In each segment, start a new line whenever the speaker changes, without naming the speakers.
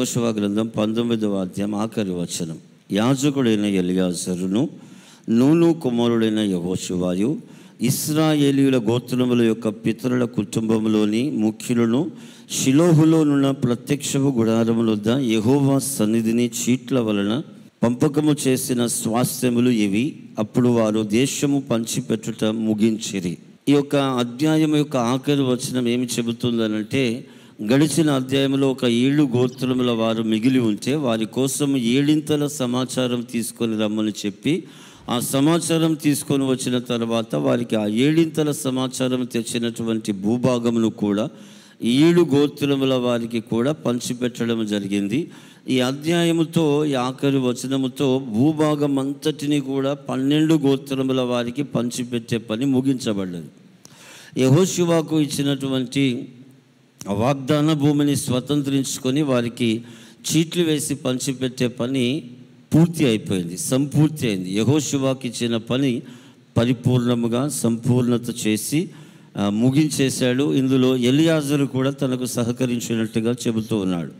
యెహోషువ గ్రంథం 19వ అధ్యాయం ఆఖరి వచనం. యాజకుడైన ఎలియాజరును నూను కుమారుడైన యెహోషువయు ఇశ్రాయేలీయుల గోత్రముల యొక్క పితరుల కుటుంబములోని ముఖ్యులను షిలోహులోనున్న ప్రత్యక్షపు గుడారముల వద్ద యెహోవా సన్నిధిని చీట్ల వలన పంపకము చేసిన స్వాస్థ్యములు ఇవి. అప్పుడు వారు దేశము పంచిపెట్టుట ముగించిరి. ఈ యొక్క అధ్యాయం యొక్క ఆఖరి వచనం ఏమి చెబుతుందనంటే, గడిచిన అధ్యాయంలో ఒక 7 గోత్రముల వారు మిగిలి ఉంటే వారి కోసం 7 సమాచారం తీసుకొని రమ్మని చెప్పి, ఆ సమాచారం తీసుకొని వచ్చిన తర్వాత వారికి ఆ 7 సమాచారం తెచ్చినటువంటి భూభాగమును కూడా 7 గోత్రముల వారికి కూడా పంచిపెట్టడం జరిగింది. ఈ అధ్యాయముతో, ఈ ఆఖరి వచనముతో భూభాగం అంతటిని కూడా 12 గోత్రముల వారికి పంచిపెట్టే పని ముగించబడ్డది. యెహోషువకు ఇచ్చినటువంటి వాగ్దాన భూమిని స్వతంత్రించుకొని వారికి చీట్లు వేసి పంచిపెట్టే పని పూర్తి అయిపోయింది, సంపూర్తి అయింది. యెహోషువకు ఇచ్చిన పని పరిపూర్ణముగా సంపూర్ణత చేసి ముగించేశాడు. ఇందులో ఎలియాజరు కూడా తనకు సహకరించినట్టుగా చెబుతూ ఉన్నాడు.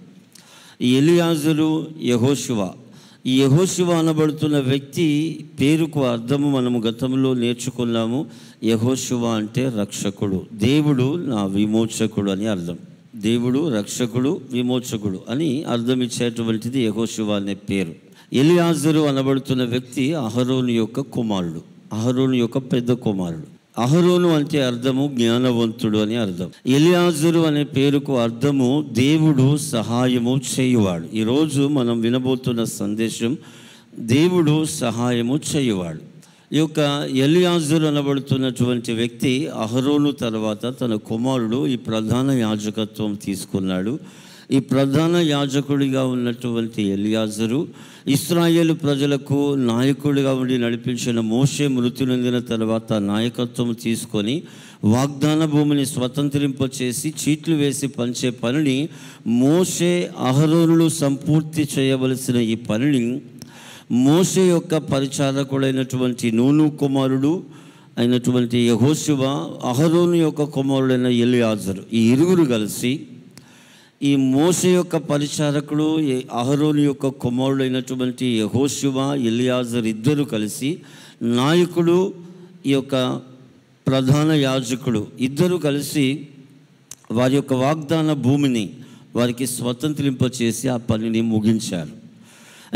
ఈ ఎలియాజరు యెహోషువ, ఈ యెహోషువ అనబడుతున్న వ్యక్తి పేరుకు అర్థము మనము గతంలో నేర్చుకున్నాము. యెహోషువ అంటే రక్షకుడు, దేవుడు నా విమోచకుడు అని అర్థం. దేవుడు రక్షకుడు, విమోచకుడు అని అర్థం ఇచ్చేటువంటిది యెహోషువ అనే పేరు. ఎలియాజరు అనబడుతున్న వ్యక్తి అహరోను యొక్క కుమారుడు, అహరోను యొక్క పెద్ద కుమారుడు. అహరోను అంటే అర్థము జ్ఞానవంతుడు అని అర్థం. ఎలియాజరు అనే పేరుకు అర్థము దేవుడు సహాయము చేయువాడు. ఈరోజు మనం వినబోతున్న సందేశం దేవుడు సహాయము చేయువాడు. ఈ యొక్క ఎలియాజరు అనబడుతున్నటువంటి వ్యక్తి అహరోను తర్వాత తన కుమారుడు ఈ ప్రధాన యాజకత్వం తీసుకున్నాడు. ఈ ప్రధాన యాజకుడిగా ఉన్నటువంటి ఎలియాజరు ఇశ్రాయేలు ప్రజలకు నాయకుడిగా ఉండి నడిపించిన మోషే మృతి నొందిన తర్వాత నాయకత్వం తీసుకొని వాగ్దాన భూమిని స్వతంత్రింపచేసి చీట్లు వేసి పంచే పనిని మోషే అహరోనులు సంపూర్తి చేయవలసిన ఈ పనిని మోషే యొక్క పరిచారకుడైనటువంటి నూను కుమారుడు అయినటువంటి యెహోషువ, అహరోను యొక్క కుమారుడైన ఎలియాజరు, ఈ ఇరువురు కలిసి ఈ మోషే యొక్క పరిచారకుడు అహరోను యొక్క కుమారుడైనటువంటి యెహోషువ, ఎలియాజరు ఇద్దరు కలిసి, నాయకుడు ఈ యొక్క ప్రధాన యాజకుడు ఇద్దరు కలిసి వారి యొక్క వాగ్దాన భూమిని వారికి స్వతంత్రింపచేసి ఆ పనిని ముగించారు.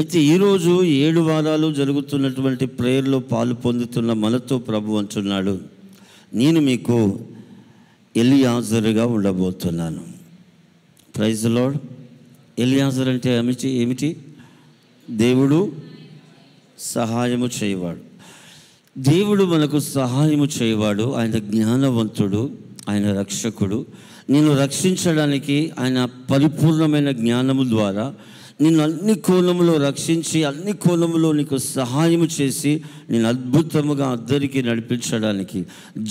అయితే ఈరోజు 7 వారాలు జరుగుతున్నటువంటి ప్రేయర్లో పాలు పొందుతున్న మనతో ప్రభు అంటున్నాడు, నేను మీకు ఎలియాజరుగా ఉండబోతున్నాను. Praise the lord. ఎలియాజర్ అంటే ఏమిటి? దేవుడు సహాయము చేయవాడు. దేవుడు మనకు సహాయము చేయవాడు. ఆయన జ్ఞానవంతుడు, ఆయన రక్షకుడు. నిన్ను రక్షించడానికి ఆయన పరిపూర్ణమైన జ్ఞానము ద్వారా నిన్ను అన్ని కోణములో రక్షించి అన్ని కోణములో నీకు సహాయము చేసి నేను అద్భుతముగా అందరికీ నడిపించడానికి,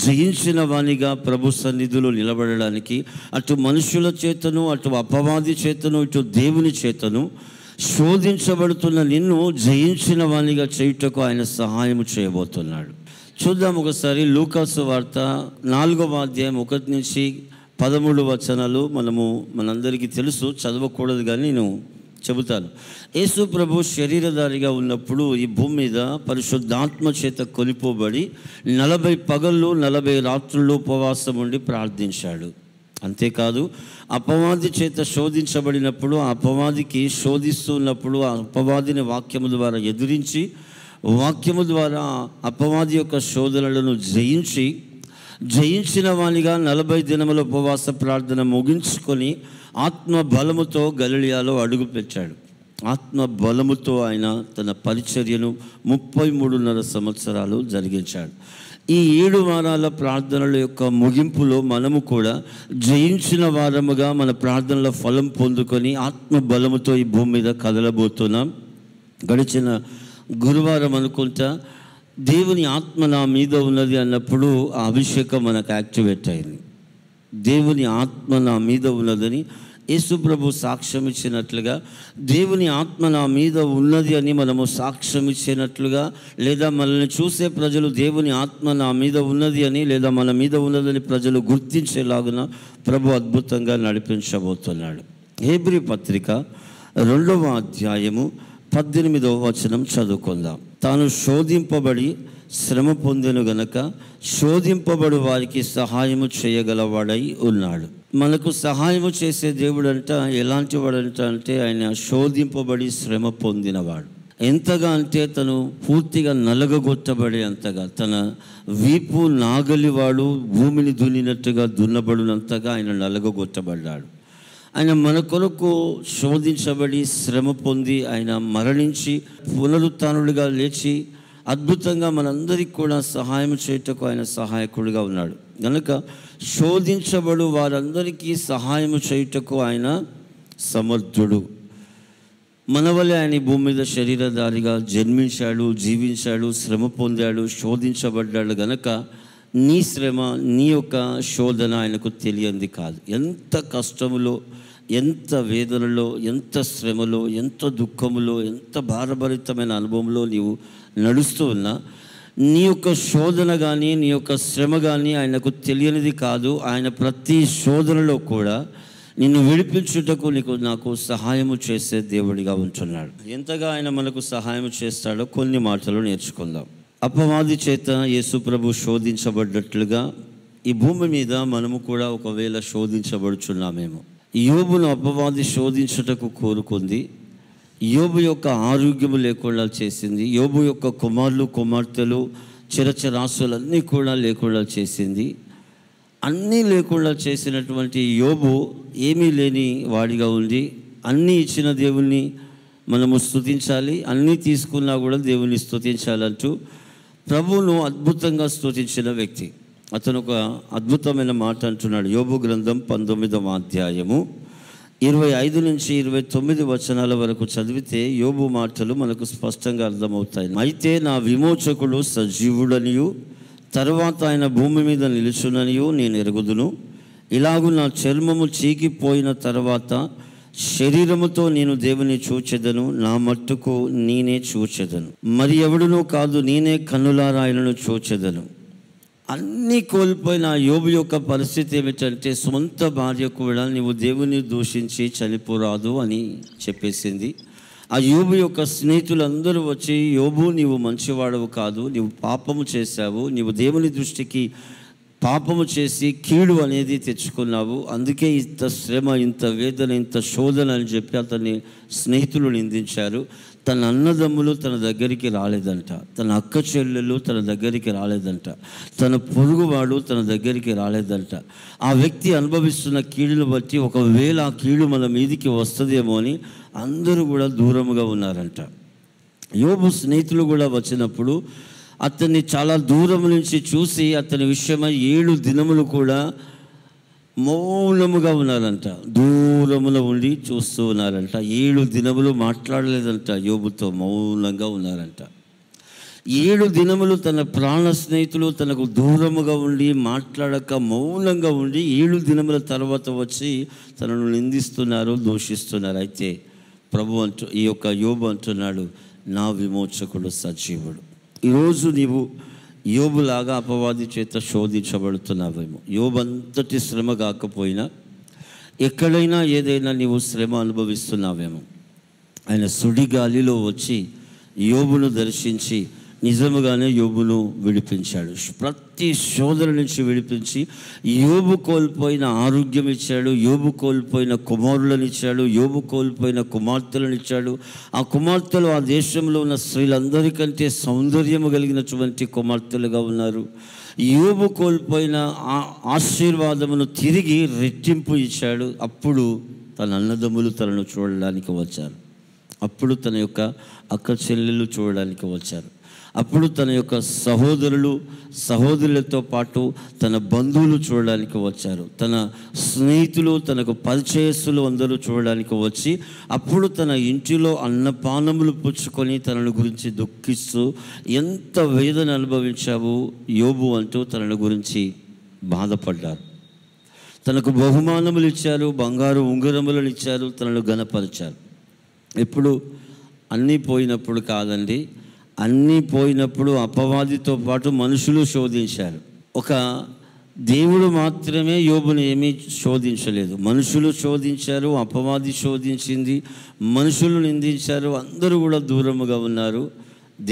జయించిన వానిగా ప్రభు సన్నిధిలో నిలబడడానికి, అటు మనుషుల చేతను, అటు అపవాది చేతను, ఇటు దేవుని చేతను శోధించబడుతున్న నిన్ను జయించిన వానిగా చేయుటకు ఆయన సహాయము చేయబోతున్నాడు. చూద్దాం ఒకసారి లూకాసు వార్త 4వ అధ్యాయం 1 నుంచి 13 వచనాలు. మనందరికీ తెలుసు, చదవకూడదు కానీ నేను చెబుతాను. యేసు ప్రభు శరీరధారిగా ఉన్నప్పుడు ఈ భూమి మీద పరిశుద్ధాత్మ చేత కొనిపోబడి 40 పగళ్ళు 40 రాత్రులు ఉపవాసం ఉండి ప్రార్థించాడు. అంతేకాదు, అపవాది చేత శోధించబడినప్పుడు, ఆ అపవాదికి శోధిస్తూ ఉన్నప్పుడు ఆ అపవాదిని వాక్యము ద్వారా ఎదిరించి, వాక్యము ద్వారా అపవాది యొక్క శోధనలను జయించిన వానిగా 40 దినముల ఉపవాస ప్రార్థన ముగించుకొని ఆత్మ బలముతో గలిలయలో అడుగుపెట్టాడు. ఆత్మ బలముతో ఆయన తన పరిచర్యను 33.5 సంవత్సరాలు జరిగించాడు. ఈ 7 వారాల ప్రార్థనల యొక్క ముగింపులో మనము కూడా జయించిన వారముగా మన ప్రార్థనల ఫలం పొందుకొని ఆత్మ బలముతో ఈ భూమి మీద కదలబోతున్నాం. గడిచిన గురువారం అనుకుంటా దేవుని ఆత్మ నా మీద ఉన్నది అన్నప్పుడు ఆ అభిషేకం మనకు యాక్టివేట్ అయింది. దేవుని ఆత్మ నా మీద ఉన్నదని యేసు ప్రభు సాక్ష్యం ఇచ్చినట్లుగా, దేవుని ఆత్మ నా మీద ఉన్నది అని మనము సాక్ష్యం ఇచ్చినట్లుగా, లేదా మనల్ని చూసే ప్రజలు దేవుని ఆత్మ నా మీద ఉన్నది అని, లేదా మన మీద ఉన్నదని ప్రజలు గుర్తించేలాగున ప్రభు అద్భుతంగా నడిపించబోతున్నాడు. హెబ్రీ పత్రిక 2వ అధ్యాయము 18వ వచనం చదువుకుందాం. తాను శోధింపబడి శ్రమ పొందెను గనక శోధింపబడు వారికి సహాయము చేయగలవాడై ఉన్నాడు. మనకు సహాయము చేసే దేవుడంట ఎలాంటి వాడంట అంటే ఆయన శోధింపబడి శ్రమ పొందినవాడు. ఎంతగా అంటే తను పూర్తిగా నలగగొట్టబడే అంతగా, తన వీపు నాగలివాడు భూమిని దున్నినట్టుగా దున్నబడినంతగా ఆయన నలగగొట్టబడ్డాడు. ఆయన మన కొరకు శోధించబడి శ్రమ పొంది ఆయన మరణించి పునరుత్థానుడిగా లేచి అద్భుతంగా మనందరికీ కూడా సహాయం చేయుటకు ఆయన సహాయకుడిగా ఉన్నాడు. కనుక శోధించబడు వారందరికీ సహాయం చేయుటకు ఆయన సమర్థుడు. మన వలె ఆయన భూమి మీద శరీరధారిగా జన్మించాడు, జీవించాడు, శ్రమ పొందాడు, శోధించబడ్డాడు. గనక నీ శ్రమ, నీ యొక్క శోధన ఆయనకు తెలియంది కాదు. ఎంత కష్టములో, ఎంత వేదనలో, ఎంత శ్రమలో, ఎంత దుఃఖములో, ఎంత భారభరితమైన అనుభవంలో నీవు నడుస్తూ ఉన్నా నీ యొక్క శోధన కానీ నీ యొక్క శ్రమ కానీ ఆయనకు తెలియనిది కాదు. ఆయన ప్రతి శోధనలో కూడా నిన్ను విడిపించుటకు నాకు సహాయము చేసే దేవుడిగా ఉంటున్నాడు. ఎంతగా ఆయన మనకు సహాయం చేస్తాడో కొన్ని మాటలు నేర్చుకుందాం. అపవాది చేత యేసు ప్రభు శోధించబడ్డట్లుగా ఈ భూమి మీద మనము కూడా ఒకవేళ శోధించబడుచున్నామేమో. యోబును అపవాది శోధించుటకు కోరుకుంది. యోబు యొక్క ఆరోగ్యము లేకుండా చేసింది. యోబు యొక్క కుమారులు కుమార్తెలు చిరచరాశులన్నీ కూడా లేకుండా చేసింది. అన్నీ లేకుండా చేసినటువంటి యోబు ఏమీ లేని వాడిగా ఉండి అన్నీ ఇచ్చిన దేవుణ్ణి మనము స్తుతించాలి, అన్నీ తీసుకున్నా కూడా దేవుని స్తుతించాలంటూ ప్రభువును అద్భుతంగా స్తుతించిన వ్యక్తి. అతను ఒక అద్భుతమైన మాట అంటున్నాడు. యోబు గ్రంథం 19వ అధ్యాయము 25 నుంచి 29 వచనాల వరకు చదివితే యోబు మాటలు మనకు స్పష్టంగా అర్థమవుతాయి. అయితే నా విమోచకుడు సజీవుడనియు తర్వాత ఆయన భూమి మీద నిలుచుననియు నేను ఎరుగుదును. ఇలాగూ నా చర్మము చీకిపోయిన తర్వాత శరీరముతో నేను దేవుని చూచెదను, నా మట్టుకు నేనే చూచెదను, మరి ఎవడునూ కాదు, నేనే కన్నులారా ఆయనను చూచెదను. అన్నీ కోల్పోయిన యోబు యొక్క పరిస్థితి ఏమిటంటే సొంత భార్య కూడా నీవు దేవుని దూషించి చనిపోరాదు అని చెప్పేసింది. ఆ యోబు యొక్క స్నేహితులందరూ వచ్చి, యోబు నీవు మంచివాడవు కాదు, నీవు పాపము చేశావు, నీవు దేవుని దృష్టికి పాపము చేసి కీడు అనేది తెచ్చుకున్నావు, అందుకే ఇంత శ్రమ, ఇంత వేదన, ఇంత శోధన అని చెప్పి అతన్ని స్నేహితులు నిందించారు. తన అన్నదమ్ములు తన దగ్గరికి రాలేదంట, తన అక్క చెల్లెలు తన దగ్గరికి రాలేదంట, తన పొరుగువాడు తన దగ్గరికి రాలేదంట. ఆ వ్యక్తి అనుభవిస్తున్న కీడును బట్టి ఒకవేళ ఆ కీడు మన మీదికి వస్తుందేమో అని అందరూ కూడా దూరముగా ఉన్నారంట. యోబు స్నేహితులు కూడా వచ్చినప్పుడు అతన్ని చాలా దూరం నుంచి చూసి అతని విషయమై 7 దినములు కూడా మౌనముగా ఉన్నారంట. దూరములో ఉండి చూస్తూ ఉన్నారంట. 7 దినములు మాట్లాడలేదంట, యోబుతో మౌనంగా ఉన్నారంట. 7 దినములు తన ప్రాణ స్నేహితులు తనకు దూరముగా ఉండి మాట్లాడక మౌనంగా ఉండి 7 దినముల తర్వాత వచ్చి తనను నిందిస్తున్నారు, దూషిస్తున్నారు. అయితే ప్రభు ఈ యొక్క యోబు అంటున్నాడు, నా విమోచకుడు సజీవుడు. ఈరోజు నీవు యోబులాగా అపవాది చేత శోధించబడుతున్నావేమో. యోబు అంతటి శ్రమ కాకపోయినా ఎక్కడైనా ఏదైనా నీవు శ్రమ అనుభవిస్తున్నావేమో. ఆయన సుడిగాలిలో వచ్చి యోబును దర్శించి నిజముగానే యోబును విడిపించాడు. ప్రతి శోధన నుంచి విడిపించి యోబు కోల్పోయిన ఆరోగ్యం ఇచ్చాడు, యోబు కోల్పోయిన కుమారులను ఇచ్చాడు, యోబు కోల్పోయిన కుమార్తెలను ఇచ్చాడు. ఆ కుమార్తెలు ఆ దేశంలో ఉన్న స్త్రీలందరికంటే సౌందర్యము కలిగినటువంటి కుమార్తెలుగా ఉన్నారు. యోబు కోల్పోయిన ఆశీర్వాదమును తిరిగి రెట్టింపు ఇచ్చాడు. అప్పుడు తన అన్నదమ్ములు తనను చూడడానికి వచ్చారు. అప్పుడు తన యొక్క అక్క చెల్లెలు చూడడానికి వచ్చారు. అప్పుడు తన యొక్క సహోదరులతో పాటు తన బంధువులు చూడడానికి వచ్చారు. తన స్నేహితులు, తనకు పరిచయస్తులు అందరూ చూడడానికి వచ్చి అప్పుడు తన ఇంటిలో అన్నపానములు పుచ్చుకొని తనను గురించి దుఃఖిస్తూ, ఎంత వేదన అనుభవించావు యోబు అంటూ తనను గురించి బాధపడ్డారు. తనకు బహుమానములు ఇచ్చారు, బంగారు ఉంగరములను ఇచ్చారు, తనను ఘనపరిచారు. ఎప్పుడు అన్నీ పోయినప్పుడు కాదండి, అన్నీ పోయినప్పుడు అపవాదితో పాటు మనుషులు శోధించారు. ఒక దేవుడు మాత్రమే యోబుని ఏమీ శోధించలేదు. మనుషులు శోధించారు, అపవాది శోధించింది, మనుషులు నిందించారు, అందరూ కూడా దూరముగా ఉన్నారు.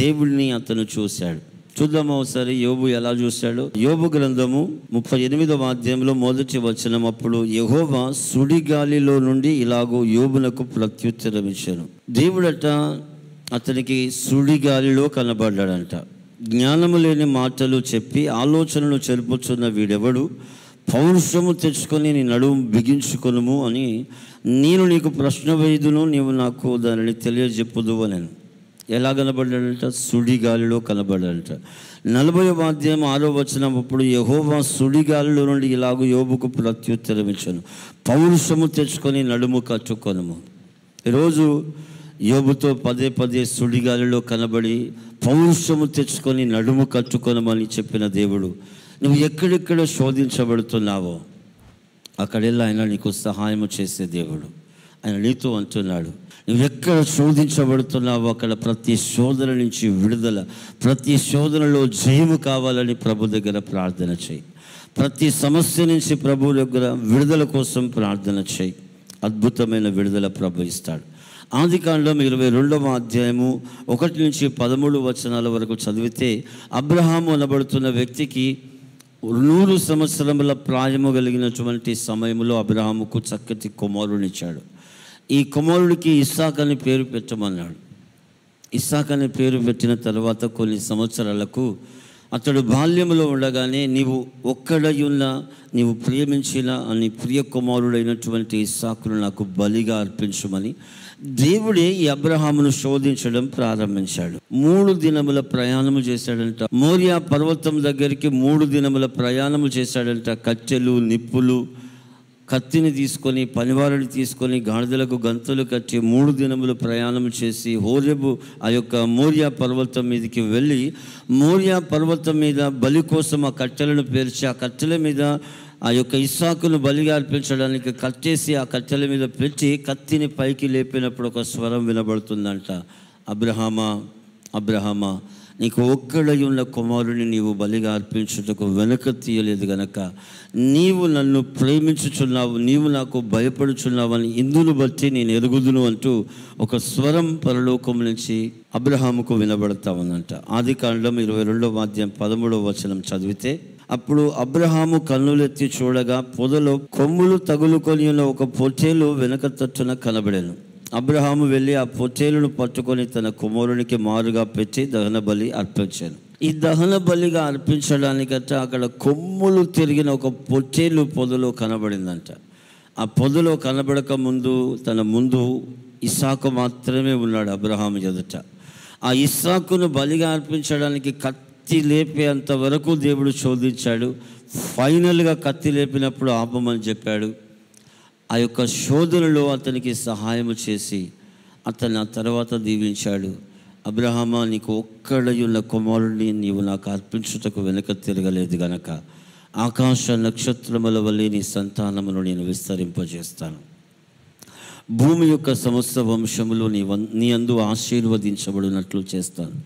దేవుడిని అతను చూశాడు. చూద్దాము ఒకసారి యోబు ఎలా చూశాడు. యోబు గ్రంథము 38వ అధ్యాయంలో 1వ వచనం. అప్పుడు యెహోవా సుడిగాలిలో నుండి ఇలాగూ యోబునకు ప్రత్యుత్తరం ఇచ్చాను. దేవుడట అతనికి సుడిగాలిలో కనబడ్డాడంట. జ్ఞానము లేని మాటలు చెప్పి ఆలోచనలు చెరుపుచున్న వీడెవడు? పౌరుషము తెచ్చుకొని నీ నడుము బిగించుకొనుము అని నేను నీకు ప్రశ్న వేయుదును, నీవు నాకు దానిని తెలియజెప్పుదువు అని. ఎలా కనబడ్డాడంట? సుడిగాలిలో కనబడ్డాడంట. 40వ అధ్యాయం 6వ వచనం. అప్పుడు యెహోవా సుడిగాలిలో నుండి ఇలాగూ యోబుకు ప్రత్యుత్తరం ఇచ్చాను, పౌరుషము తెచ్చుకొని నడుము కట్టుకొనుము. ఈరోజు యోబుతో పదే పదే సుడిగాలిలో కనబడి పౌరుషము తెచ్చుకొని నడుము కట్టుకొనమని చెప్పిన దేవుడు, నువ్వు ఎక్కడెక్కడ శోధించబడుతున్నావో అక్కడెల్లా ఆయన నీకు సహాయము చేసే దేవుడు. ఆయన నీతో అంటున్నాడు, నువ్వు ఎక్కడ శోధించబడుతున్నావో అక్కడ ప్రతి శోధన నుంచి విడుదల, ప్రతి శోధనలో జయము కావాలని ప్రభు దగ్గర ప్రార్థన చేయి. ప్రతి సమస్య నుంచి ప్రభు దగ్గర విడుదల కోసం ప్రార్థన చేయి. అద్భుతమైన విడుదల ప్రభు ఇస్తాడు. ఆదికాండం 22వ అధ్యాయము 1 నుంచి 13 వచనాల వరకు చదివితే, అబ్రహాము అనబడుతున్న వ్యక్తికి 100 సంవత్సరముల ప్రాయము కలిగినటువంటి సమయంలో అబ్రహాముకు చక్కటి కుమారునిచ్చాడు. ఈ కుమారుడికి ఇస్సాక్ అని పేరు పెట్టమన్నాడు. ఇస్సాక్ అనే పేరు పెట్టిన తర్వాత కొన్ని సంవత్సరాలకు అతడు బాల్యంలో ఉండగానే, నీవు ఒక్కడయున్న నీవు ప్రేమించిన అని ప్రియ కుమారుడైనటువంటి ఇస్సాకును నాకు బలిగా అర్పించమని దేవుడే ఈ అబ్రహామును శోధించడం ప్రారంభించాడు. 3 దినముల ప్రయాణము చేశాడంట. మోరియా పర్వతం దగ్గరికి 3 దినముల ప్రయాణము చేశాడంట. కట్టెలు, నిప్పులు, కత్తిని తీసుకొని, పనివారిని తీసుకొని, గాడిదలకు గంతులు కట్టి 3 దినములు ప్రయాణం చేసి హోరేబు ఆ యొక్క మోరియా పర్వతం మీదకి వెళ్ళి, మోరియా పర్వతం మీద బలి కోసం ఆ కట్టెలను పేర్చి, ఆ కట్టెల మీద ఆ యొక్క ఇస్సాకును బలిగా అర్పించడానికి కట్టేసి ఆ కట్టెల మీద పెట్టి కత్తిని పైకి లేపినప్పుడు ఒక స్వరం వినబడుతుందంట, అబ్రహామా, అబ్రహామా, నీకు ఒక్కడై ఉన్న కుమారుని నీవు బలిగా అర్పించుటకు వెనక తీయలేదు గనక నీవు నన్ను ప్రేమించుచున్నావు, నీవు నాకు భయపడుచున్నావని ఇందును బట్టి నేను ఎరుగుదును అంటూ ఒక స్వరం పరలోకం నుంచి అబ్రహాముకు వినబడతా ఉందంట. ఆదికాండం 22వ అధ్యాయం 13వ వచనం చదివితే, అప్పుడు అబ్రహాము కన్నులెత్తి చూడగా పొదలో కొమ్ములు తగులుకొని ఉన్న ఒక పొట్టేలు వెనక తట్టున కనబడెను. అబ్రహాము వెళ్ళి ఆ పొట్టేలును పట్టుకొని తన కుమారునికి మారుగా పెట్టి దహన బలి అర్పించాను. ఈ దహన బలిగా అర్పించడానికంటే అక్కడ కొమ్ములు తిరిగిన ఒక పొట్టేలు పొదలో కనబడిందంట. ఆ పొదలో కనబడక ముందు తన ముందు ఇస్సాకు మాత్రమే ఉన్నాడు అబ్రహాము ఎదుట. ఆ ఇస్సాకును బలిగా అర్పించడానికి కత్తి లేపేంత వరకు దేవుడు శోధించాడు. ఫైనల్గా కత్తి లేపినప్పుడు ఆపమని చెప్పాడు. ఆ యొక్క శోధనలో అతనికి సహాయం చేసి అతను ఆ తర్వాత దీవించాడు. అబ్రహామా, నీకు ఒక్కడయున్న కుమారుడిని నీవు నాకు అర్పించుటకు వెనక తిరగలేదు గనక ఆకాశ నక్షత్రముల వల్లే నీ సంతానమును నేను విస్తరింపజేస్తాను. భూమి యొక్క సమస్త వంశములు నీ అందు ఆశీర్వదించబడినట్లు చేస్తాను.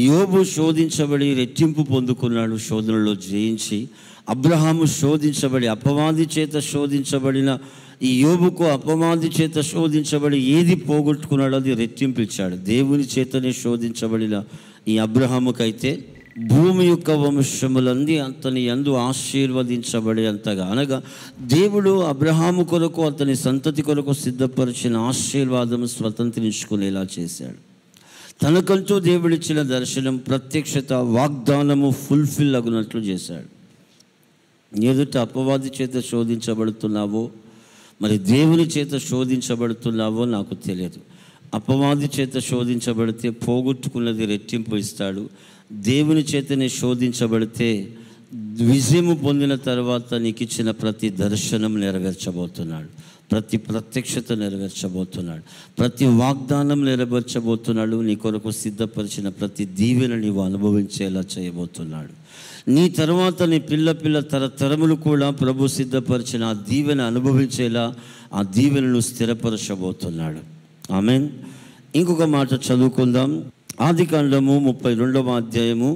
యోబు శోధించబడి రెట్టింపు పొందుకున్నాడు, శోధనలో జయించి. అబ్రహాము శోధించబడి అపవాది చేత శోధించబడిన ఈ యోబుకు అపవాది చేత శోధించబడి ఏది పోగొట్టుకున్నాడో అది రెట్టింపు ఇచ్చాడు. దేవుని చేతనే శోధించబడిన ఈ అబ్రహాముకైతే భూమి యొక్క వంశములన్నీ అతని యందు ఆశీర్వదించబడి అంతగా, అనగా దేవుడు అబ్రహాము కొరకు అతని సంతతి కొరకు సిద్ధపరిచిన ఆశీర్వాదము స్వతంత్రించుకునేలా చేశాడు. తనకంటూ దేవుడిచ్చిన దర్శనం, ప్రత్యక్షత, వాగ్దానము ఫుల్ఫిల్ అగునట్లు చేశాడు. ఎదుట అపవాది చేత శోధించబడుతున్నావో మరి దేవుని చేత శోధించబడుతున్నావో నాకు తెలియదు. అపవాది చేత శోధించబడితే పోగొట్టుకున్నది రెట్టింపు ఇస్తాడు. దేవుని చేతనే శోధించబడితే విజయము పొందిన తర్వాత నీకు ఇచ్చిన ప్రతి దర్శనం నెరవేర్చబోతున్నాడు, ప్రతి ప్రత్యక్షత నెరవేర్చబోతున్నాడు, ప్రతి వాగ్దానం నెరవేర్చబోతున్నాడు. నీ కొరకు సిద్ధపరిచిన ప్రతి దీవెన నీవు అనుభవించేలా చేయబోతున్నాడు. నీ తర్వాత నీ పిల్ల తరతరములు కూడా ప్రభు సిద్ధపరిచిన ఆ దీవెన అనుభవించేలా ఆ దీవెనను స్థిరపరచబోతున్నాడు. ఆమేన్. ఇంకొక మాట చదువుకుందాం. ఆదికాండము 32వ అధ్యాయము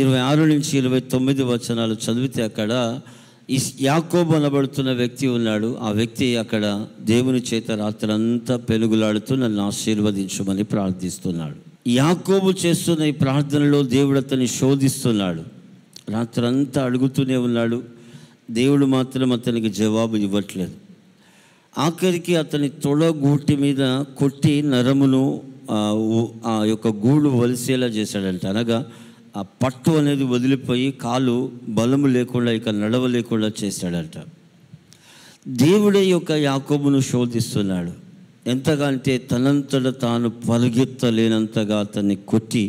26 నుంచి 29 వచనాలు చదివితే అక్కడ ఈ యాకోబు అనబడుతున్న వ్యక్తి ఉన్నాడు. ఆ వ్యక్తి అక్కడ దేవుని చేత రాత్రంతా పెనుగులాడుతూ నన్ను ఆశీర్వదించమని ప్రార్థిస్తున్నాడు. యాకోబు చేస్తున్న ఈ ప్రార్థనలో దేవుడు అతన్ని శోధిస్తున్నాడు. రాత్రంతా అడుగుతూనే ఉన్నాడు. దేవుడు మాత్రం అతనికి జవాబు ఇవ్వట్లేదు. ఆఖరికి అతని తొడగూటి మీద కొట్టి నరమును ఆ యొక్క గూడు వలిసేలా చేశాడంట. అనగా ఆ పట్టు అనేది వదిలిపోయి కాలు బలము లేకుండా ఇక నడవలేకుండా చేశాడంట. దేవుడే యొక్క యాకోబును శోధిస్తున్నాడు. ఎంతగా అంటే తనంతట తాను పరిగెత్తలేనంతగా అతన్ని కొట్టి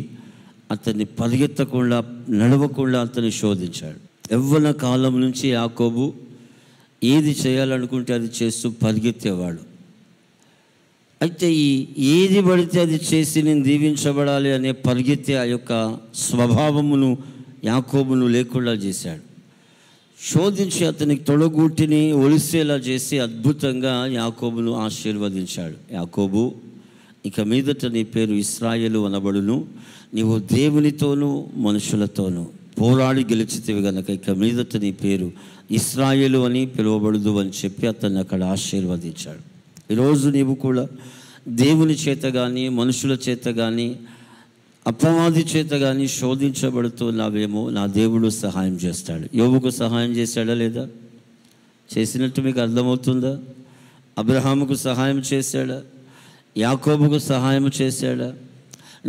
అతన్ని పరిగెత్తకుండా నడవకుండా అతన్ని శోధించాడు. యవ్వన కాలం నుంచి యాకోబు ఏది చేయాలనుకుంటే అది చేస్తూ పరిగెత్తేవాడు. అయితే ఏది పడితే అది చేసి నేను దీవించబడాలి అనే పరిగెత్తే ఆ యొక్క స్వభావమును యాకోబును లేకుండా చేశాడు. శోధించి అతనికి తొడగూటిని ఒలిసేలా చేసి అద్భుతంగా యాకోబును ఆశీర్వదించాడు. యాకోబు, ఇక మీదట నీ పేరు ఇశ్రాయేలు అనబడును, నీవు దేవునితోనూ మనుషులతోనూ పోరాడి గెలిచితివి గనక ఇక మీదట నీ పేరు ఇశ్రాయేలు అని పిలువబడదు అని చెప్పి అతన్ని అక్కడ ఆశీర్వదించాడు. ఈరోజు నీవు కూడా దేవుని చేత కానీ మనుషుల చేత కానీ అపవాది చేత కానీ శోధించబడుతున్నావేమో, నా దేవుడు సహాయం చేస్తాడు. యోబుకు సహాయం చేశాడా లేదా? చేసినట్టు మీకు అర్థమవుతుందా? అబ్రహాముకు సహాయం చేశాడా? యాకోబుకు సహాయం చేశాడా?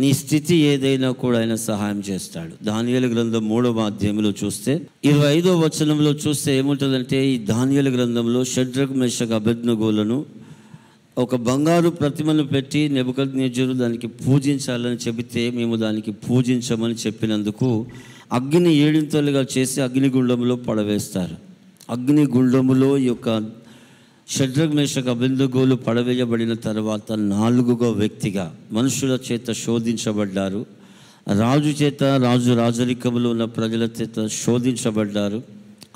నీ స్థితి ఏదైనా కూడా ఆయన సహాయం చేస్తాడు. దానియేలు గ్రంథం 3వ అధ్యాయంలో చూస్తే 25వ వచనంలో చూస్తే ఏముంటుందంటే, ఈ దానియేలు గ్రంథంలో షడ్రక్ మేషక్ అబేద్నెగోలను ఒక బంగారు ప్రతిమను పెట్టి నెబుకద్నెజరు దానికి పూజించాలని చెబితే మేము దానికి పూజించమని చెప్పినందుకు అగ్ని 7 చేసి అగ్నిగుండంలో పడవేస్తారు. అగ్నిగుండములో ఈ యొక్క షడ్రక్ మేషక్ అబేద్నెగోలు పడవేయబడిన తర్వాత 4వ వ్యక్తిగా మనుషుల చేత శోధించబడ్డారు. రాజు రాజరికములో ఉన్న ప్రజల చేత శోధించబడ్డారు.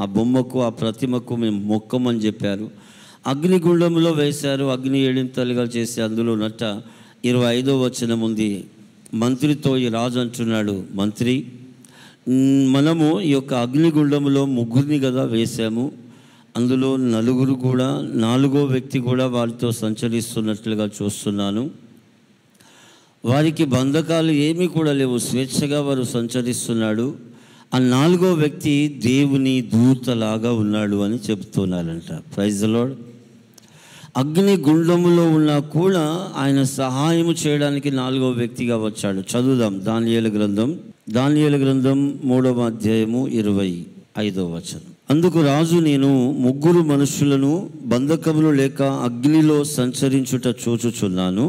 ఆ బొమ్మకు ఆ ప్రతిమకు మేము మొక్కమని చెప్పారు. అగ్నిగుండంలో వేశారు. అగ్ని 7 చేసి అందులో 25వ వచనం ఉంది. మంత్రితో ఈ రాజు అంటున్నాడు, మంత్రి, మనము ఈ యొక్క అగ్నిగుండంలో 3 కదా వేశాము, అందులో 4 కూడా 4వ వ్యక్తి కూడా వారితో సంచరిస్తున్నట్లుగా చూస్తున్నాను. వారికి బంధకాలు ఏమీ కూడా లేవు, స్వేచ్ఛగా వారు సంచరిస్తున్నాడు. ఆ 4వ వ్యక్తి దేవుని దూతలాగా ఉన్నాడు అని చెప్తున్నారంట. Praise the lord. అగ్నిగుండములో ఉన్నా కూడా ఆయన సహాయం చేయడానికి 4వ వ్యక్తిగా వచ్చాడు. చదువుదాం దానియేలు గ్రంథం 3వ అధ్యాయము 25వ వచనం. అందుకు రాజు, నేను 3 మనుషులను బంధకములు లేక అగ్నిలో సంచరించుట చూచుచున్నాను,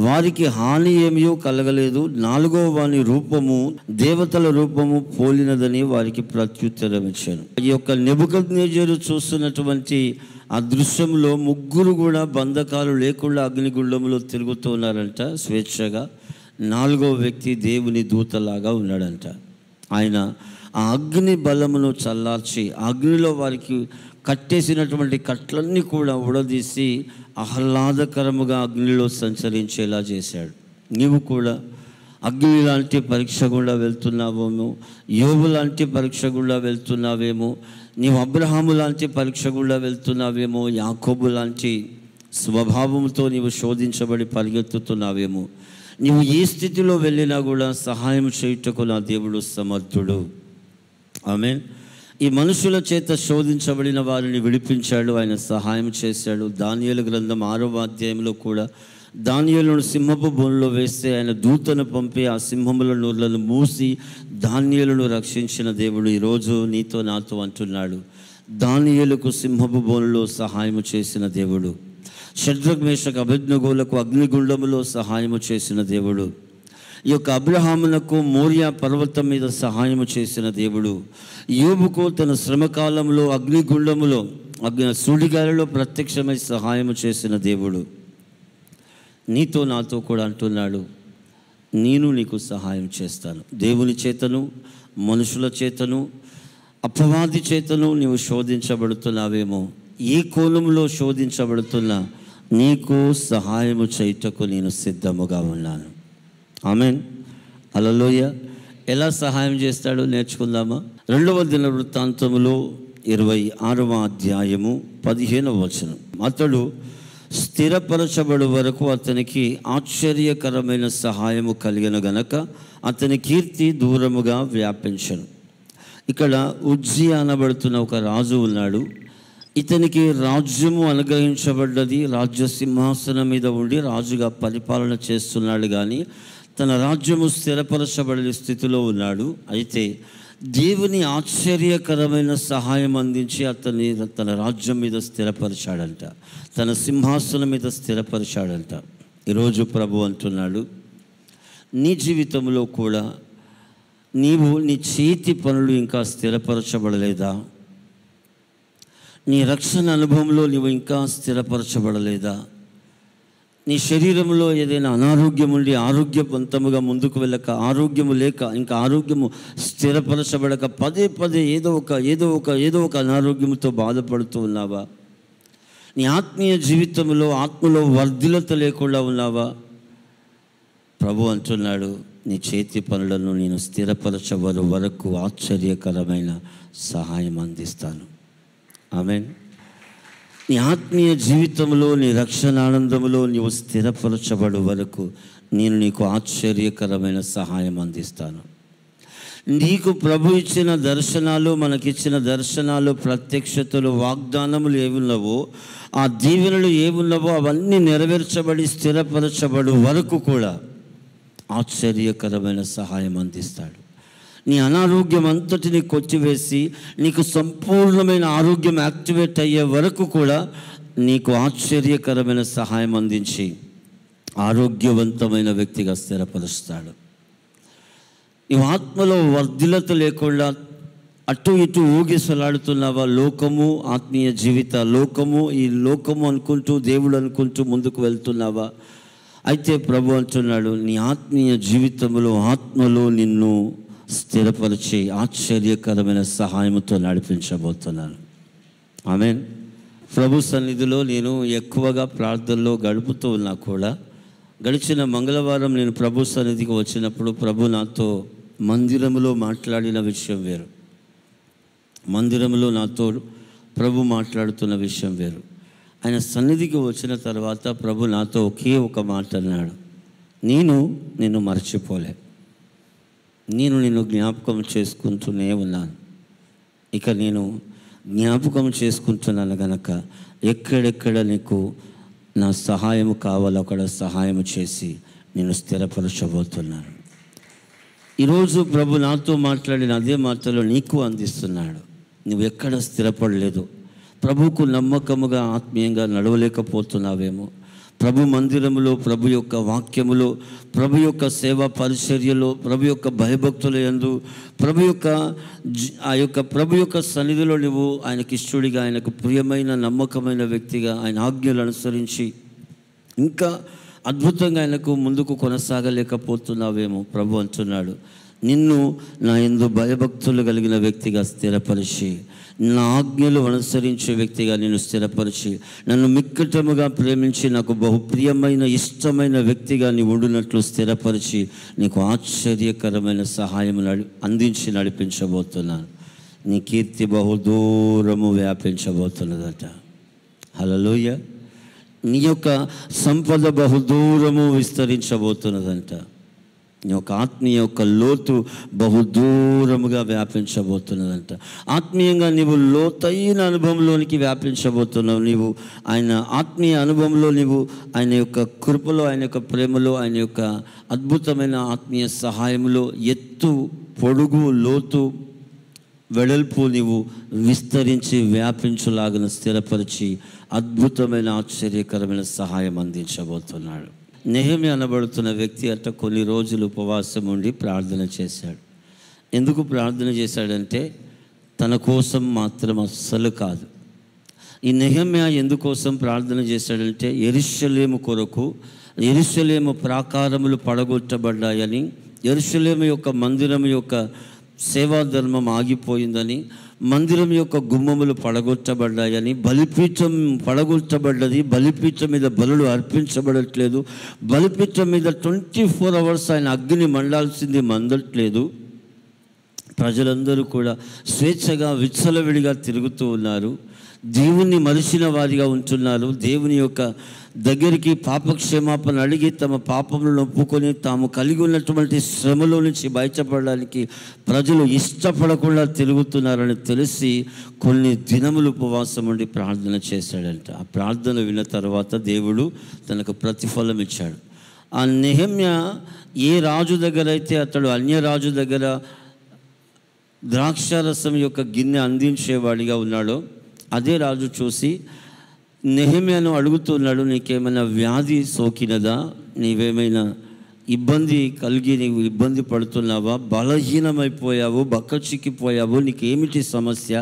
వారికి హాని ఏమీ కలగలేదు. 4వ వాని రూపము దేవతల రూపము పోలినదని వారికి ప్రత్యుత్తరం ఇచ్చాను. ఈ యొక్క నెబుకద్నెజరు చూస్తున్నటువంటి ఆ దృశ్యంలో 3 కూడా బంధకాలు లేకుండా అగ్నిగుండంలో తిరుగుతున్నారంట స్వేచ్ఛగా. 4వ వ్యక్తి దేవుని దూతలాగా ఉన్నాడంట. ఆయన ఆ అగ్ని బలమును చల్లార్చి అగ్నిలో వారికి కట్టేసినటువంటి కట్లన్నీ కూడా ఉడదీసి ఆహ్లాదకరముగా అగ్నిలో సంచరించేలా చేశాడు. నీవు కూడా అగ్ని లాంటి పరీక్ష గుండా వెళ్తున్నావేమో, యోబు లాంటి పరీక్ష గుండా వెళ్తున్నావేమో, నీవు అబ్రహాము లాంటి పరీక్ష గుండా వెళ్తున్నావేమో, యాకోబు లాంటి స్వభావంతో నీవు శోధించబడి పరిగెత్తుతున్నావేమో. నీవు ఏ స్థితిలో వెళ్ళినా కూడా సహాయం చేయుటకు నా దేవుడు సమర్థుడు. ఆమేన్. ఈ మనుషుల చేత శోధించబడిన వారిని విడిపించాడు, ఆయన సహాయం చేశాడు. దానియేలు గ్రంథం 6వ అధ్యాయంలో కూడా దానియేలును సింహపు బోనులో వేస్తే ఆయన దూతను పంపి ఆ సింహముల నోర్లను మూసి దానియేలును రక్షించిన దేవుడు ఈరోజు నీతో నాతో అంటున్నాడు. దానియేలుకు సింహపు బోనులో సహాయం చేసిన దేవుడు, షడ్రక్ మేషక్ అబేద్నెగోలకు అగ్నిగుండములో సహాయము చేసిన దేవుడు, ఈ యొక్క అబ్రహామునకు మోరియా పర్వతం మీద సహాయము చేసిన దేవుడు, యోబుకు తన శ్రమకాలంలో అగ్నిగుండములో సుడిగాలిలో ప్రత్యక్షమై సహాయము చేసిన దేవుడు నీతో నాతో కూడా అంటున్నాడు, నేను నీకు సహాయం చేస్తాను. దేవుని చేతను మనుషుల చేతను అపవాది చేతను నీవు శోధించబడుతున్నావేమో, ఏ కోణంలో శోధించబడుతున్నా నీకు సహాయము చేయుటకు నేను సిద్ధముగా ఉన్నాను. ఆమేన్. హల్లెలూయా. ఎలా సహాయం చేస్తాడో నేర్చుకుందామా? 2వ దినవృత్తాంతములో 26వ అధ్యాయము 15వ వచనం. అతడు స్థిరపరచబడు వరకు అతనికి ఆశ్చర్యకరమైన సహాయము కలిగిన గనక అతని కీర్తి దూరముగా వ్యాపించను. ఇక్కడ ఉజ్జియా అనబడుతున్న ఒక రాజు ఉన్నాడు. ఇతనికి రాజ్యము అనుగ్రహించబడ్డది. రాజ్య సింహాసనం మీద ఉండి రాజుగా పరిపాలన చేస్తున్నాడు, కానీ తన రాజ్యము స్థిరపరచబడే స్థితిలో ఉన్నాడు. అయితే దేవుని ఆశ్చర్యకరమైన సహాయం అందించి అతన్ని తన రాజ్యం మీద స్థిరపరిచాడంట, తన సింహాసనం మీద స్థిరపరిచాడంట. ఈరోజు ప్రభు అంటున్నాడు, నీ జీవితంలో కూడా నీవు నీ చేతి పనులు ఇంకా స్థిరపరచబడలేదా? నీ రక్షణ అనుభవంలో నీవు ఇంకా స్థిరపరచబడలేదా? నీ శరీరంలో ఏదైనా అనారోగ్యం ఉండి ఆరోగ్యవంతముగా ముందుకు వెళ్ళక, ఆరోగ్యము లేక ఇంకా ఆరోగ్యము స్థిరపరచబడక పదే పదే ఏదో ఒక అనారోగ్యంతో బాధపడుతూ ఉన్నావా? నీ ఆత్మీయ జీవితంలో ఆత్మలో వర్ధిలత లేకుండా ఉన్నావా? ప్రభు అంటున్నాడు, నీ చేతి పనులను నేను స్థిరపరచబడు వరకు ఆశ్చర్యకరమైన సహాయం అందిస్తాను. ఆమేన్. నీ ఆత్మీయ జీవితంలో నీ రక్షణ ఆనందంలో నీవు స్థిరపరచబడు వరకు నేను నీకు ఆశ్చర్యకరమైన సహాయం అందిస్తాను. నీకు ప్రభు ఇచ్చిన దర్శనాలు, మనకిచ్చిన దర్శనాలు, ప్రత్యక్షతలు, వాగ్దానములు ఏమున్నావో, ఆ దీవెనలు ఏమున్నావో అవన్నీ నెరవేర్చబడి స్థిరపరచబడు వరకు కూడా ఆశ్చర్యకరమైన సహాయం అందిస్తాడు. నీ అనారోగ్యం అంతటిని కొట్టివేసి నీకు సంపూర్ణమైన ఆరోగ్యం యాక్టివేట్ అయ్యే వరకు కూడా నీకు ఆశ్చర్యకరమైన సహాయం అందించి ఆరోగ్యవంతమైన వ్యక్తిగా స్థిరపరుస్తాడు. నీవు ఆత్మలో వర్ధిలత లేకుండా అటు ఇటు ఊగిసలాడుతున్నావా? లోకము, ఆత్మీయ జీవిత లోకము, ఈ లోకము అనుకుంటూ దేవుడు అనుకుంటూ ముందుకు వెళ్తున్నావా? అయితే ప్రభు అంటున్నాడు, నీ ఆత్మీయ జీవితంలో ఆత్మలో నిన్ను స్థిరపరిచి ఆశ్చర్యకరమైన సహాయంతో నడిపించబోతున్నాను. ఆమేన్. ప్రభు సన్నిధిలో నేను ఎక్కువగా ప్రార్థనలో గడుపుతూ ఉన్నా కూడా, గడిచిన మంగళవారం నేను ప్రభు సన్నిధికి వచ్చినప్పుడు ప్రభు నాతో మందిరంలో మాట్లాడిన విషయం వేరు, మందిరంలో నాతో ప్రభు మాట్లాడుతున్న విషయం వేరు. ఆయన సన్నిధికి వచ్చిన తర్వాత ప్రభు నాతో ఒకే ఒక మాట అన్నాడు, నేను నిన్ను మర్చిపోలే, నేను నిన్ను జ్ఞాపకం చేసుకుంటూనే ఉన్నాను. ఇక నేను జ్ఞాపకం చేసుకుంటున్నాను గనక ఎక్కడెక్కడ నీకు నా సహాయం కావాలో అక్కడ సహాయం చేసి నేను స్థిరపరచబోతున్నాను. ఈరోజు ప్రభు నాతో మాట్లాడిన అదే మాటలో నీకు అందిస్తున్నాడు. నువ్వు ఎక్కడ స్థిరపడలేదు, ప్రభువుకు నమ్మకముగా ఆత్మీయంగా నడవలేకపోతున్నావేమో, ప్రభు మందిరములో, ప్రభు యొక్క వాక్యములో, ప్రభు యొక్క సేవా పరిచర్యలో, ప్రభు యొక్క భయభక్తుల యందు, ప్రభు యొక్క సన్నిధిలో నువ్వు ఆయనకి ఇష్టడిగా, ఆయనకు ప్రియమైన నమ్మకమైన వ్యక్తిగా ఆయన ఆజ్ఞలు అనుసరించి ఇంకా అద్భుతంగా ఆయనకు ముందుకు కొనసాగలేకపోతున్నావేమో. ప్రభు అంటున్నాడు, నిన్ను నా యందు భయభక్తులు కలిగిన వ్యక్తిగా స్థిరపరిచి, నా ఆజ్ఞలు అనుసరించే వ్యక్తిగా నేను స్థిరపరిచి, నన్ను మిక్కటముగా ప్రేమించి నాకు బహుప్రియమైన ఇష్టమైన వ్యక్తిగా నీ ఉండునట్లు స్థిరపరిచి నీకు ఆశ్చర్యకరమైన సహాయం అందించి నడిపించబోతున్నాను. నీ కీర్తి బహుదూరము వ్యాపించబోతున్నదట. హల్లెలూయా. నీ యొక్క సంపద బహుదూరము విస్తరించబోతున్నదంట. నీ యొక్క ఆత్మీయ యొక్క లోతు బహుదూరముగా వ్యాపించబోతున్నదంట. ఆత్మీయంగా నీవు లోతైన అనుభవంలోనికి వ్యాపించబోతున్నావు. నీవు ఆయన ఆత్మీయ అనుభవంలో, నీవు ఆయన యొక్క కృపలో, ఆయన యొక్క ప్రేమలో, ఆయన యొక్క అద్భుతమైన ఆత్మీయ సహాయంలో ఎత్తు, పొడుగు, లోతు, వెడల్పు నీవు విస్తరించి వ్యాపించులాగా స్థిరపరిచి అద్భుతమైన ఆశ్చర్యకరమైన సహాయం అందించబోతున్నాడు. నెహెమ్యా అనబడుతున్న వ్యక్తి అట్ట కొన్ని రోజులు ఉపవాసం ఉండి ప్రార్థన చేశాడు. ఎందుకు ప్రార్థన చేశాడంటే తన కోసం మాత్రం అస్సలు కాదు. ఈ నెహెమ్యా ఎందుకోసం ప్రార్థన చేశాడంటే యెరూషలేము కొరకు, యెరూషలేము ప్రాకారములు పడగొట్టబడ్డాయని, యెరూషలేము యొక్క మందిరం యొక్క సేవాధర్మం ఆగిపోయిందని, మందిరం యొక్క గుమ్మములు పడగొట్టబడ్డాయని, బలిపీఠం పడగొట్టబడ్డది, బలిపీఠం మీద బలులు అర్పించబడట్లేదు, బలిపీఠం మీద 24 hours ఆయన అగ్ని మండాల్సింది మందట్లేదు, ప్రజలందరూ కూడా స్వేచ్ఛగా విచ్చలవిడిగా తిరుగుతూ ఉన్నారు. దేవుణ్ణి మరిచిన వారిగా ఉంటున్నారు. దేవుని యొక్క దగ్గరికి పాపక్షేమాపణ అడిగి తమ పాపములను ఒప్పుకొని తాము కలిగి ఉన్నటువంటి శ్రమలో నుంచి బయటపడడానికి ప్రజలు ఇష్టపడకుండా తిరుగుతున్నారని తెలిసి కొన్ని దినములు ఉపవాసం ఉండి ప్రార్థన చేశాడంట. ఆ ప్రార్థన విన్న తర్వాత దేవుడు తనకు ప్రతిఫలం ఇచ్చాడు. ఆ నెహెమ్య ఏ రాజు దగ్గర అయితే అతడు అన్య రాజు దగ్గర ద్రాక్షారసం యొక్క గిన్నె అందించేవాడిగా ఉన్నాడో అదే రాజు చూసి నెహెమ్యాను అడుగుతున్నాడు, నీకేమైనా వ్యాధి సోకినదా, నీవేమైనా ఇబ్బంది కలిగి నీవు ఇబ్బంది పడుతున్నావా, బలహీనమైపోయావు, బక్కచిక్కిపోయావు, నీకేమిటి సమస్య,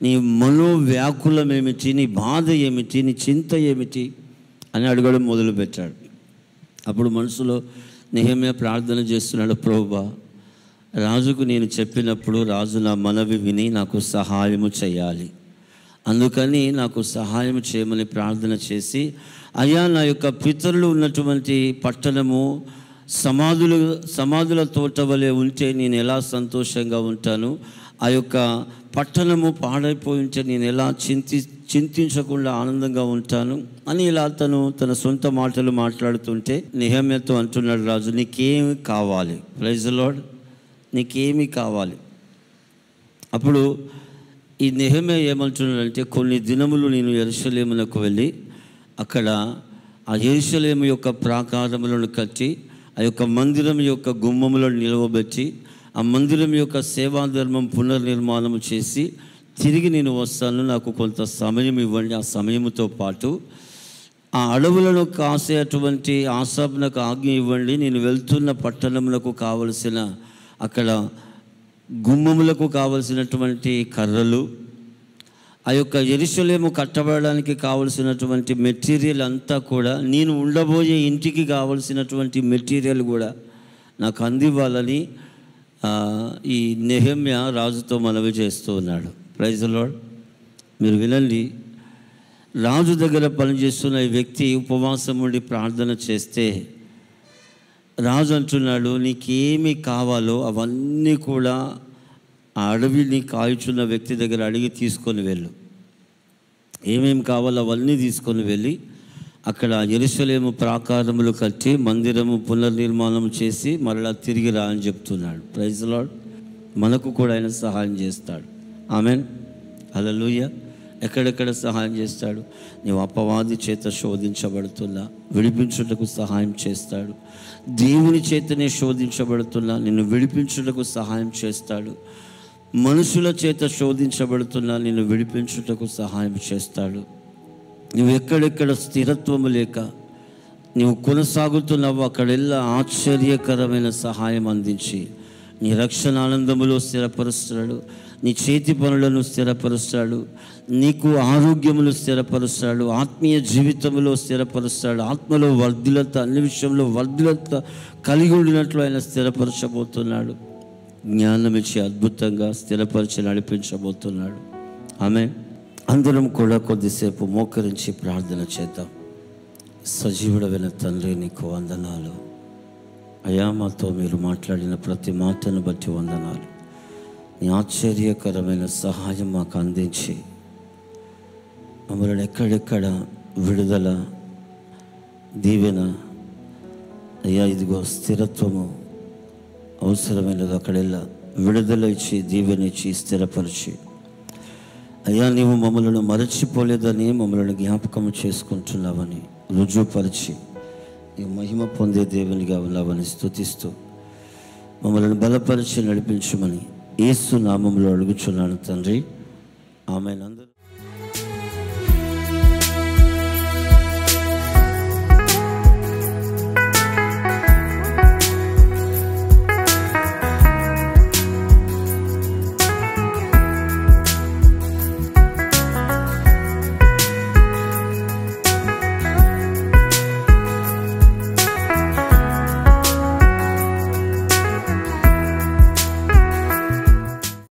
నీ మనోవ్యాకులం ఏమిటి, నీ బాధ ఏమిటి, నీ చింత ఏమిటి అని అడగడం మొదలుపెట్టాడు. అప్పుడు మనసులో నెహెమ్యా ప్రార్థన చేస్తున్నాడు, ప్రభువా, రాజుకు నేను చెప్పినప్పుడు రాజు నా మనవి విని నాకు సహాయము చేయాలి, అందుకని నాకు సహాయం చేయమని ప్రార్థన చేసి, అయ్యా నా యొక్క పితరులు ఉన్నటువంటి పట్టణము సమాధుల తోట వలె ఉంటే నేను ఎలా సంతోషంగా ఉంటాను, ఆ యొక్క పట్టణము పాడైపోయి ఉంటే నేను ఎలా చింతించకుండా ఆనందంగా ఉంటాను అని ఇలా తన సొంత మాటలు మాట్లాడుతుంటే నెహెమ్యాతో అంటున్నాడు రాజు, నీకేమి కావాలి? Praise the lord. నీకేమి కావాలి? అప్పుడు ఈ నెహెమ్యా ఏమంటున్నాడంటే, కొన్ని దినములు నేను యెరూషలేమునకు వెళ్ళి అక్కడ ఆ యెరూషలేము యొక్క ప్రాకారములను కట్టి ఆ యొక్క మందిరం యొక్క గుమ్మములను నిలవబెట్టి ఆ మందిరం యొక్క సేవాధర్మం పునర్నిర్మాణం చేసి తిరిగి నేను వస్తాను, నాకు కొంత సమయం ఇవ్వండి. ఆ సమయంతో పాటు ఆ అడవులను కాసేటువంటి ఆసాపునకు ఆజ్ఞ ఇవ్వండి. నేను వెళ్తున్న పట్టణములకు కావలసిన అక్కడ గుమ్మములకు కావలసినటువంటి కర్రలు, ఆ యొక్క యెరూషలేము కట్టబడడానికి కావలసినటువంటి మెటీరియల్ అంతా కూడా, నేను ఉండబోయే ఇంటికి కావలసినటువంటి మెటీరియల్ కూడా నాకు అందివ్వాలని ఈ నెహెమ్యా రాజుతో మనవి చేస్తూ ఉన్నాడు. Praise the lord. మీరు వినండి, రాజు దగ్గర పనిచేస్తున్న ఈ వ్యక్తి ఉపవాసం ఉండి ప్రార్థన చేస్తే రాజు అంటున్నాడు, నీకేమి కావాలో అవన్నీ కూడా ఆ అడవిని కాయుచున్న వ్యక్తి దగ్గర అడిగి తీసుకొని వెళ్ళు. ఏమేమి కావాలో అవన్నీ తీసుకొని వెళ్ళి అక్కడ యెరూషలేము ప్రాకారములు కట్టి మందిరము పునర్నిర్మాణం చేసి మరలా తిరిగి రా అని చెప్తున్నాడు. Praise the lord. మనకు కూడా ఆయన సహాయం చేస్తాడు. ఆమెన్. హల్లెలూయా. ఎక్కడెక్కడ సహాయం చేస్తాడు? నీవు అపవాది చేత శోధించబడుతున్నా విడిపించుటకు సహాయం చేస్తాడు. దేవుని చేతనే శోధించబడుతున్నా నిన్ను విడిపించుటకు సహాయం చేస్తాడు. మనుషుల చేత శోధించబడుతున్నా నిన్ను విడిపించుటకు సహాయం చేస్తాడు. నువ్వు ఎక్కడెక్కడ స్థిరత్వము లేక నువ్వు కొనసాగుతున్నావు అక్కడెల్లా ఆశ్చర్యకరమైన సహాయం అందించి నీ రక్షణ ఆనందములో స్థిరపరుస్తాడు. నీ చేతి పనులను స్థిరపరుస్తాడు. నీకు ఆరోగ్యములు స్థిరపరుస్తాడు. ఆత్మీయ జీవితంలో స్థిరపరుస్తాడు. ఆత్మలో వర్ధిలత, అన్ని విషయంలో వర్ధిలత కలిగి ఉండినట్లు ఆయన స్థిరపరచబోతున్నాడు. జ్ఞానం ఇచ్చి అద్భుతంగా స్థిరపరిచి నడిపించబోతున్నాడు. ఆమె అందరం కూడా కొద్దిసేపు మోకరించి ప్రార్థన చేద్దాం. సజీవుడైన తండ్రి, నీకు వందనాలు అయా. మాతో మీరు మాట్లాడిన ప్రతి మాటను బట్టి వందనాలు. నీ ఆశ్చర్యకరమైన సహాయం మాకు అందించి మమ్మల్ని ఎక్కడెక్కడ విడుదల, దీవెన అయ్యా, ఇదిగో స్థిరత్వము అవసరమైనది అక్కడెల్లా విడుదల ఇచ్చి దీవెన ఇచ్చి స్థిరపరిచి అయ్యా, నీవు మమ్మల్ని మరచిపోలేదని మమ్మల్ని జ్ఞాపకం చేసుకుంటున్నావని రుజువుపరిచి నీవు మహిమ పొందే దేవునిగా ఉన్నావని స్తుతిస్తూ మమ్మల్ని బలపరిచి నడిపించమని యేసు నామములో అడుగుచున్నాను తండ్రి. ఆమేన్. అందరూ